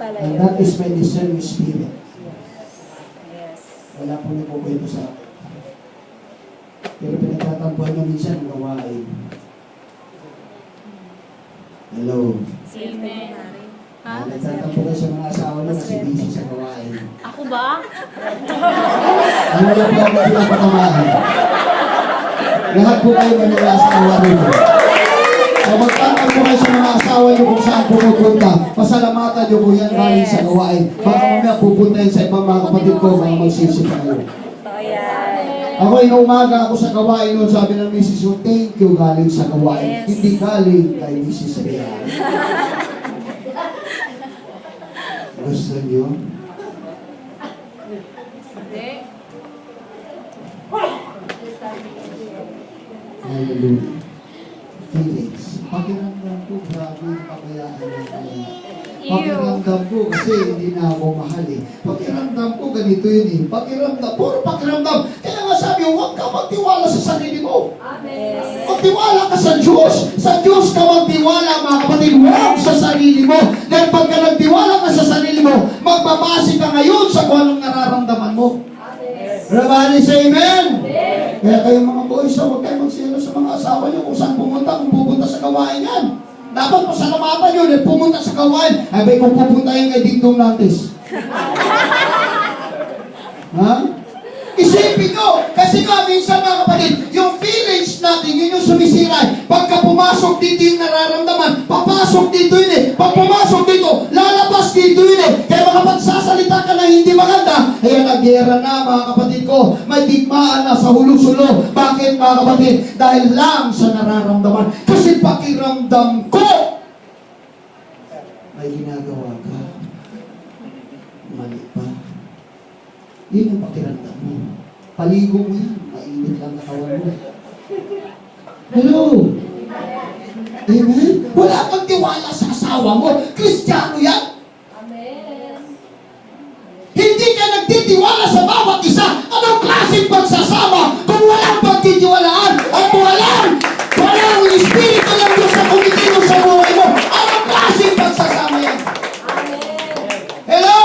And that is my discerning spirit. Yes. Wala po nagpukwento sa akin. Pero pinagtatampuhan niya minsan ang gawain. Hello. Amen. Ha? Nagtatampo kayo sa mga asawa niyo kasi busy sa gawain. Ako ba? Ano lang po ang pinapatamahan? Lahat po kayo manila sa asawa niyo. So magtatampo kayo sa mga asawa niyo kung saan pumupunta. Pasalamatan niyo po yan galing sa gawain. Baka mamaya pupuntahin sa ibang mga kapatid ko, mga magsisi pa kayo. Totoo yan. Ako inuumaga ako sa gawain noon, sabi ng Mrs. So, thank you galing sa gawain. Yes. Hindi galing kay Mrs. Real. Gusto niyo? Hallelujah. Feelings. Pakiramdam ko, grabe yung kabayaan natin. Pakiramdam ko kasi hindi na ako mahal eh. Pakiramdam ko ganito yun eh. Pakiramdam, puro pakiramdam. Kaya nga sabi, huwag ka magtiwala sa sarili mo. Amen. Magtiwala ka sa Diyos. Sa Diyos ka magtiwala, mga kapatid. Huwag sa sarili mo. Dahil pagka nagtiwala ka sa sarili mo, magbabase ka ngayon sa kung anong nararamdaman mo. Everybody say amen? Kaya kayo mga boys, huwag kayo magsilo sa mga asawa niyo kung saan pumunta, kung pupunta sa gawain yan. Dapat pasalamatan yun, eh, pumunta sa gawain. Ay, bay, kung pupuntahin kay Dingdong Nantes. Ha? Isipin nyo, kasi nga minsan mga kapatid, yung feelings natin, yun yung sumisira. Pagka pumasok dito yung nararamdaman, papasok dito yun eh. Pag pumasok dito, lalabas dito yun eh. Kaya makapagsasalita ka na hindi maganda, ayan, nag-gera na mga kapatid ko. May digmaan na sa hulusulo. Bakit mga kapatid? Dahil lang sa nararamdaman. Kasi pakiramdam ko, may ginagawa ka. Mali pa. Yun ang pakiramdam mo. Paligo mo yan. Mainit lang katawan mo. Hello? Amen? Wala kang tiwala sa asawa mo. Kristiyano yan. Amen. Hindi ka nagtitiwala sa bawat isa. Anong klaseng pagsasama kung walang pagtitiwalaan at walang Espiritu ng Diyos na kumitino sa buhay mo? Anong klaseng pagsasama yan? Amen. Hello?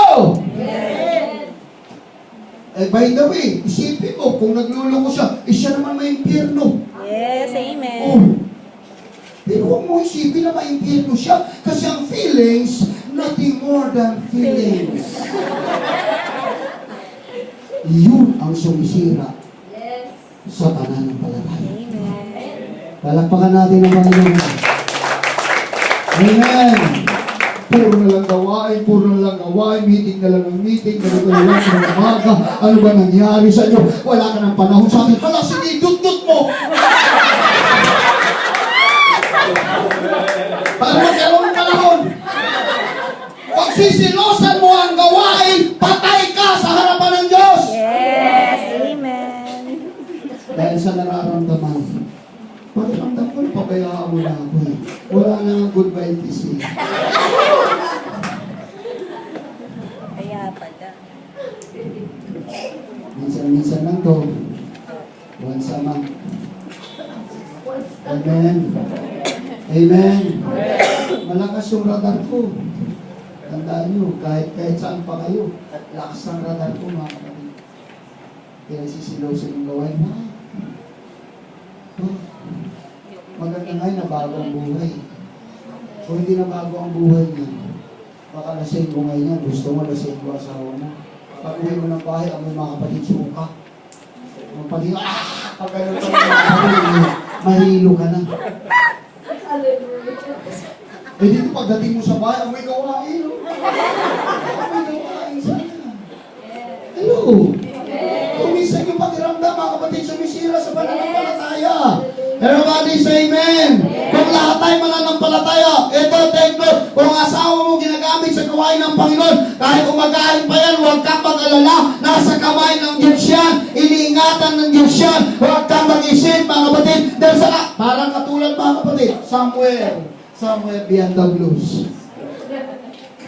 Yes. Eh, by the way, isipin mo, kung nagluloko siya, siya naman may impyerno. Yes, amen. Oh. Pero huwag mo isipin na may impyerno siya kasi ang feelings, nothing more than feelings. Yun ang sumisira sa pananampalataya. Amen. Palakpakan natin ang Panginoon. Amen. Puro na lang gawain, meeting na lang ng meeting, ganito na lang ng umaga. Ano ba nangyari sa inyo? Wala ka ng panahon sa akin. Hala, sige, dut-dut mo! Para magkaroon ng panahon. Pag sisilosan mo ang gawain, patay ka sa harapan ng Diyos! Yes, amen. Dahil sa nararamdaman, pakiramdam ko, pabayaan mo na ako eh. Wala na ng goodbye kiss eh. Kaya pala. Minsan-minsan lang to. Once a month. Amen. Amen. Malakas yung radar ko. Tandaan nyo, kahit saan pa kayo, lakas ng radar ko mga kapatid. Kaya sisilaw sa inyong gawain mo. Maganda ngayon na bago ang buhay. Kung hindi na bago ang buhay niya, baka lasing mo ngayon yan. Gusto mo lasing mo asawa mo. Pag uwi mo ng bahay, ang may mga kapatid suka. Magpalinga, pag gano'n ka ng mga kapatid, mahilo ka na. Eh dito pagdating mo sa bahay, ang may gawain. Ang may gawain sana. Hello? Kung minsan yung pakiramdam, mga kapatid, sumisira sa pananampalataya. Everybody say amen. Kung lahat tayo mananampalataya, ito, take note, kung asawa mo ginagamit sa gawain ng Panginoon, kahit umagahin pa yan, huwag kang mag-alala, nasa kamay ng Diyos yan, iniingatan ng Diyos yan, huwag kang mag-isip, mga kapatid, dahil sa parang katulad, mga kapatid, somewhere beyond the blues.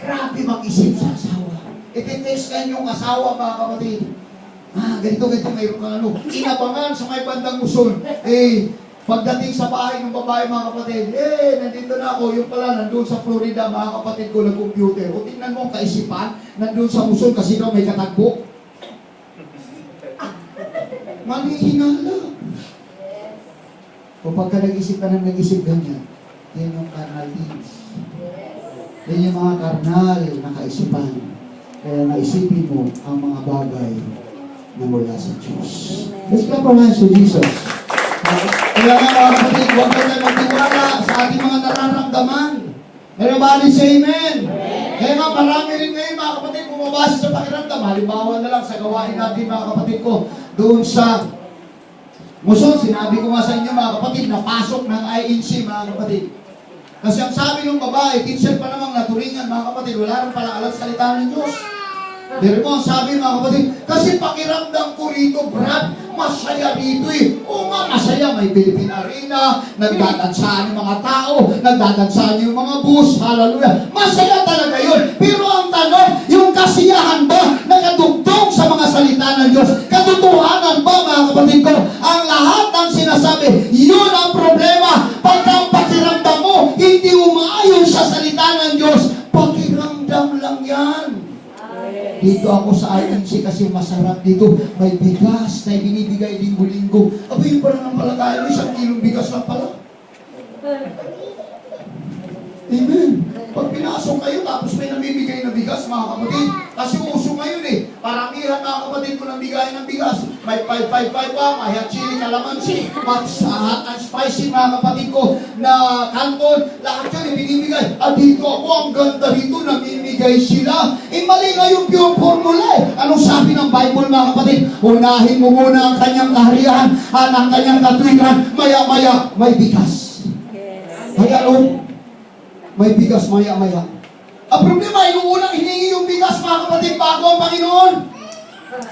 Grabe mag-isip sa asawa. Iti-test ka yung asawa, mga kapatid. Ganito, mayroon kang inabangan sa may bandang Luzon. Pagdating sa bahay ng babae, mga kapatid, nandito na ako. Yung pala, nandun sa Florida, mga kapatid ko, nag-computer. O tingnan mo ang kaisipan, nandun sa Muson kasi daw may katagbo. Manihinala. O pagka nag-isip ka ng nag-isip ganyan, yan yung carnal things. Yan yung mga karnal na kaisipan. Kaya naisipin mo ang mga bagay na mula sa Diyos. Let's clap our hands to Jesus. Kaya nga mga kapatid, huwag ka na magtiwala sa ating mga nararamdaman. Everybody say amen. Kaya nga marami rin ngayon mga kapatid bumabasa sa pakiramdam. Halimbawa na lang sa gawain natin mga kapatid ko doon sa Muson. Sinabi ko nga sa inyo mga kapatid, napasok ng INC mga kapatid. Kasi ang sabi ng babae, teacher pa namang naturingan mga kapatid, wala nang pala alam salita ng Diyos. Pero mo ang sabi mga kapatid, kasi pakiramdam ko rito, Brad, masaya rito eh. Oo nga, masaya. May Philippine Arena, nagdadansaan yung mga tao, nagdadansaan yung mga bus, hallelujah. Masaya talaga yun. Pero ang tanong, yung kasiyahan ba nakadugtong sa mga salita ng Diyos? Katotohanan ba mga kapatid ko? Ang lahat ng sinasabi, yun ang problema. Pagka ang pakiramdam mo, hindi umaayon sa salita ng Diyos, pakiramdam lang yan. Dito ako sa INC kasi masarap dito. May bigas na binibigay linggo-linggo. Aba, yun pala ng palagayan. 1 kilong bigas lang pala. Amen. Pag pinasok kayo, tapos may namimigay na bigas, mga kapatid. Kasi uso ngayon eh. Paramihan mga kapatid ko ng bigay ng bigas. May 555 pa, may hot chili, calamansi, hot and spicy mga kapatid ko na kanton. Lahat yun ibinibigay. At dito ako, ang ganda rito, namimigay sila. Mali nga yung pure formula eh. Anong sabi ng Bible mga kapatid? Unahin mo muna ang kanyang kaharian at ang kanyang katwiran. Maya-maya, may bigas. Kaya may bigas maya-maya. Ang problema, inuunang hiningi yung bigas, mga kapatid, bago ang Panginoon.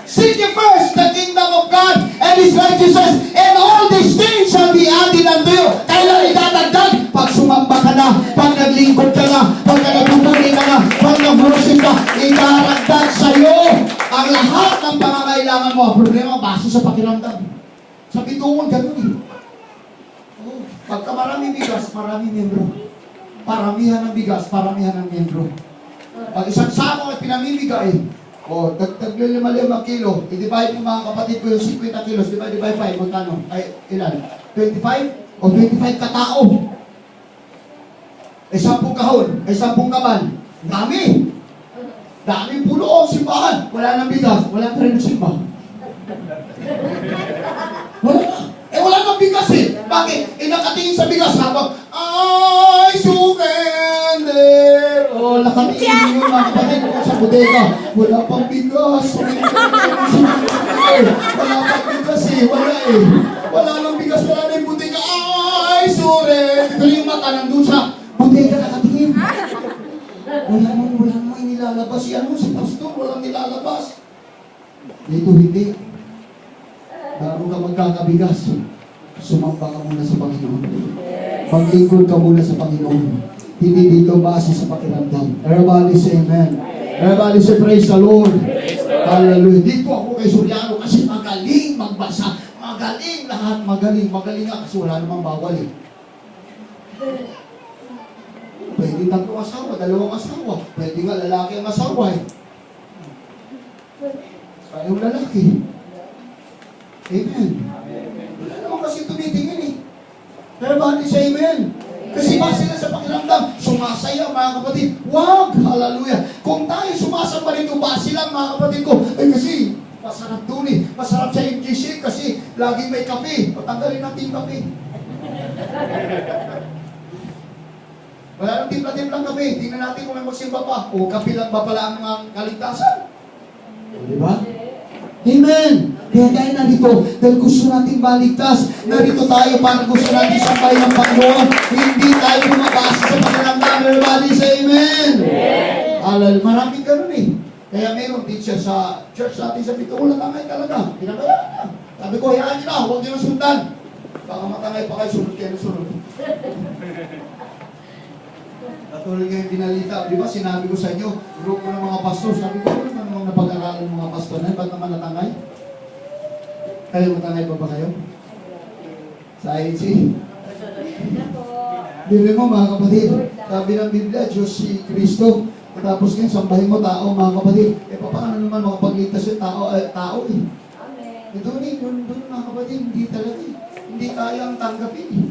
Seek ye first the kingdom of God and His righteousness, and all these things shall be added unto you. Kailan idadagdag? Pag sumamba ka na, pag naglingkod ka na, pag nagpupuli ka na, pag nag-worship ka, idadagdag sa'yo ang lahat ng pangangailangan mo. Ang problema, base sa pakiramdam. Sa bituon, ganun eh. Pagka marami bigas, marami membro. Paramihan ng bigas, paramihan ng membro. Pag isang sako ay pinamimigay, dagdag 5 kilo, i-divide mo mga kapatid ko yung 50 kilos, divide by 5, magkano? Ay, ilan? 25? O 25 katao. Ay 10 kahon, ay 10 kaban. Dami! Daming puno o simbahan. Wala nang bigas, wala na rin simba. Wala na. Wala nang bigas eh. Bakit? Nakatingin sa bigas habang, I surrender. Nakatingin yung mga kapatid ko sa bodega. Wala pang bigas. Wala pang bigas eh. Wala eh. Wala nang bigas. Wala na yung bodega. I surrender. Ito yung mata nandun sa bodega nakatingin. Wala mo inilalabas. Yan mo si pastor. Walang nilalabas. Dito hindi. Bago ka magkakabigas, sumamba ka muna sa Panginoon. Maglingkod ka muna sa Panginoon. Hindi dito base sa pakiramdam. Everybody say amen. Everybody say praise the Lord. Hallelujah. Dito ako kay Soriano kasi magaling magbasa. Magaling lahat. Magaling. Magaling nga kasi wala namang bawal eh. Pwede 3 asawa, 2 asawa. Pwede nga lalaki ang asawa eh. Yung lalaki. Amen. Wala naman kasi tumitingin eh. Pero bakit siya amen? Kasi ba sila sa pakiramdam, sumasaya mga kapatid. Wag! Hallelujah! Kung tayo sumasamba rito, ba sila mga kapatid ko? Kasi masarap doon eh. Masarap sa MGC kasi laging may kape. Patanggalin natin yung kape. Wala nang timpla-timplang kape. Tingnan natin kung may magsimba pa. O kape lang ba pala ang mga kaligtasan? Di ba? Amen! Kaya tayo narito, dahil gusto natin baligtas. Narito tayo para gusto natin sabay ng Panginoon. Hindi tayo bumabasa sa pakiramdam. Everybody say amen! Amen! Maraming ganun eh. Kaya mayroong teacher sa church natin sa Pitulan, tangay talaga. Pinabayaan na. Sabi ko, hayaan nyo na, huwag nyo na sundan. Baka matangay pa kayo, sunod kayo na sunod. Katulad ngayon dinalita, di ba sinabi ko sa inyo, grupo ng mga pastor, sabi ko, ano naman mga napag-aralan ng mga pastor na, ba't naman natangay? Kayo matangay pa ba kayo? Science eh. Bili mo mga kapatid, sabi ng Biblia, Diyos si Kristo. Tapos ngayon, sambahin mo tao mga kapatid. Eh paano naman makapagligtas yung tao eh? Eh doon mga kapatid, hindi talaga eh. Hindi kayang tanggapin eh.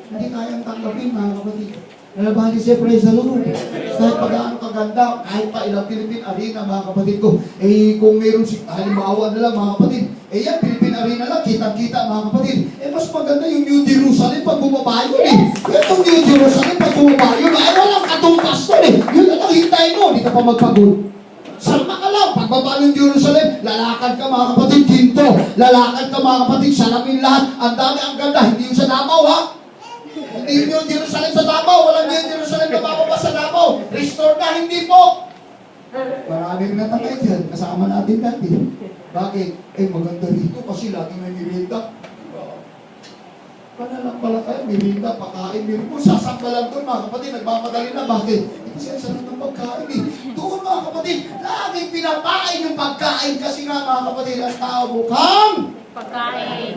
Hindi kayang tanggapin mga kapatid. Nalabali siya, praise the Lord. Kahit pag-ano kaganda, kahit pa ilang Philippine Arena mga kapatid ko, eh kung meron si, halimbawa na lang mga kapatid, eh yan, Philippine Arena lang, kitang-kita mga kapatid. Eh mas maganda yung New Jerusalem pag bumaba yun eh. Yung New Jerusalem pag bumaba yun, ay walang katumpas to eh. Yun na lang hintayin mo, hindi ka pa magpagod. Salma ka lang, pagbaba ng Jerusalem, lalakad ka mga kapatid, ginto. Lalakad ka mga kapatid, salamin lahat. Ang dami, ang ganda, hindi yung sa Davao ha. Hindi yung Jerusalem sa Davao, walang yung Jerusalem na bababa sa Davao. Restore na, hindi po. Maraming natakay dyan, kasama natin dati. Bakit? Eh maganda rito kasi lagi may mirinda. Paano lang pala kayo, mirinda, pakain, mirinda. Kung sasamba lang doon mga kapatid, nagmamadali na. Bakit? Kasi ang sarap ng pagkain eh. Doon mga kapatid, laging pinapain yung pagkain kasi nga mga kapatid, ang tao mukhang Pagkain.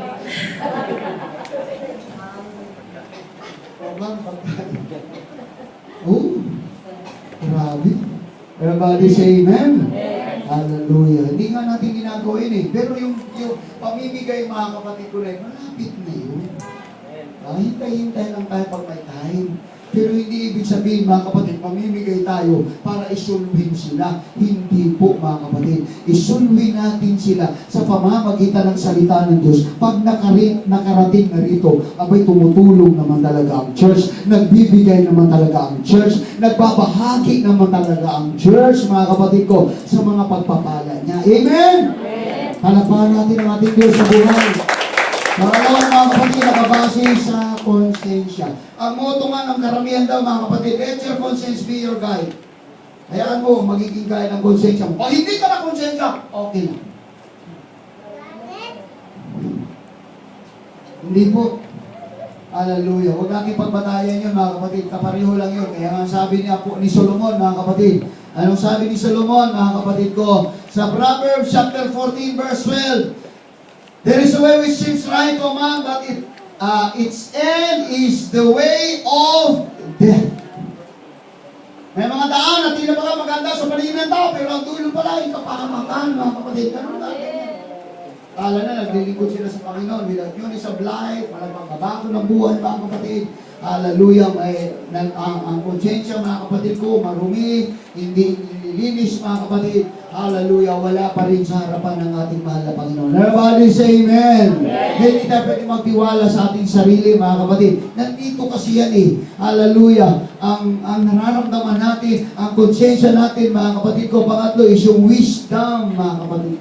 pagkain. Oh, grabe. Everybody say amen? Hallelujah. Hindi nga natin ginagawa yun eh. Pero yung pamimigay mga kapatid ko rin, malapit na yun. Hintay-hintay lang tayo pag may time. Pero hindi ibig sabihin mga kapatid, pamimigay tayo para isulwin sila. Hindi po mga kapatid. Isulwin natin sila sa pamamagitan ng salita ng Diyos. Pag nakarating na rito, abay tumutulong naman talaga ang church. Nagbibigay naman talaga ang church. Nagbabahagi naman talaga ang church, mga kapatid ko, sa mga pagpapala niya. Amen? Palakpakan natin ang ating Diyos sa buhay. Pangalawa mga kapatid, nakabase sa konsensya. Ang motto nga ng karamihan daw mga kapatid, let your conscience be your guide. Hayaan mo, magiging guide ng konsensya mo. Pag hindi ka na konsensya, okay lang. Hindi po. Hallelujah. Huwag natin pagbatayan yun mga kapatid. Kapareho lang yun. Kaya nga sabi ni Solomon mga kapatid. Anong sabi ni Solomon mga kapatid ko? Sa Proverbs chapter 14 verse 12. There is a way which seems right to a man, but its end is the way of death. May mga daan na tila baka maganda sa paningin ng tao, pero ang dulo pala ay kapahamakan, mga kapatid. Ganun lang. Kala na, naglilingkod sila sa Panginoon. Without yun is a blight, walang pagbabago ng buhay, mga kapatid. Hallelujah. Ang konsensya, mga kapatid ko, marumi, hindi nililinis, mga kapatid. Hallelujah, wala pa rin sa harapan ng ating mahal na Panginoon. Everybody say amen. Hindi tayo pwede magtiwala sa ating sarili, mga kapatid. Nandito kasi yan eh. Hallelujah. Ang nararamdaman natin, ang konsensya natin, mga kapatid ko, pangatlo is yung wisdom, mga kapatid.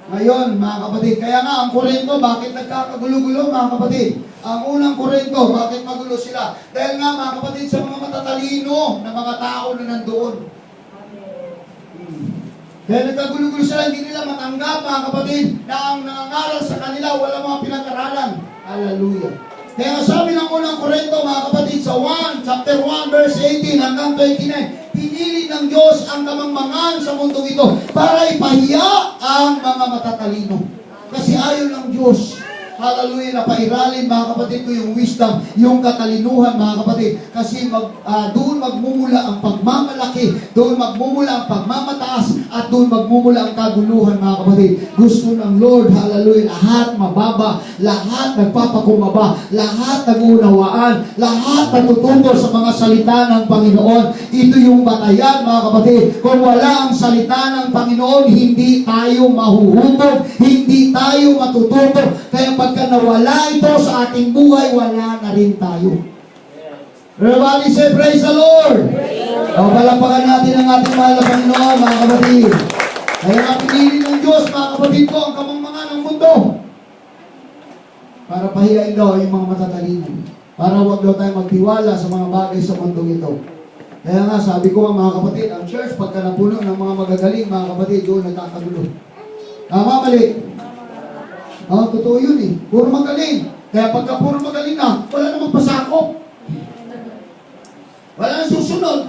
Ngayon, mga kapatid, kaya nga ang Korinto, bakit nagkakagulo-gulo, mga kapatid? Ang unang Korinto, bakit magulo sila? Dahil nga, mga kapatid, sa mga matatalino na mga tao na nandoon. Kaya nagkagulo-gulo sila, hindi nila matanggap, mga kapatid, na ang nangangaral sa kanila, wala mga pinag-aralan. Hallelujah. Kaya sabi ng unang Korinto, mga kapatid, sa chapter 1, verse 18 hanggang 29, pinili ng Diyos ang kamangmangan sa mundong ito para ipahiya ang mga matatalino. Kasi ayaw ng Diyos. Hallelujah, na pairalin mga kapatid ko yung wisdom, yung katalinuhan mga kapatid. Kasi doon magmumula ang pagmamalaki, doon magmumula ang pagmamataas, at doon magmumula ang kaguluhan mga kapatid. Gusto ng Lord, hallelujah, lahat mababa, lahat nagpapakumaba, lahat nagunawaan, lahat natututo sa mga salita ng Panginoon. Ito yung batayan mga kapatid. Kung wala ang salita ng Panginoon, hindi tayo mahuhubog, hindi tayo matututo. Kaya pagka nawala ito sa ating buhay, wala na rin tayo. Everybody say, praise the Lord! O, palapakan natin ang ating mahal na Panginoon, mga kapatid. Kaya nga pinili ng Diyos, mga kapatid ko, ang kamangmangan ng mundo. Para pahiyain daw yung mga matatalino. Para huwag daw tayo magtiwala sa mga bagay sa mundong ito. Kaya nga, sabi ko mga kapatid, ang church, pagka napuno ng mga magagaling, mga kapatid, doon nagkakagulo. Tama, mali? Totoo yun eh. Puro magaling. Kaya pagka puro magaling na, wala namang pasakop. Wala nang susunod.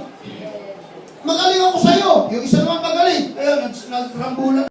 Magaling ako sa'yo. Yung isa naman magaling. Kaya nagrambulan.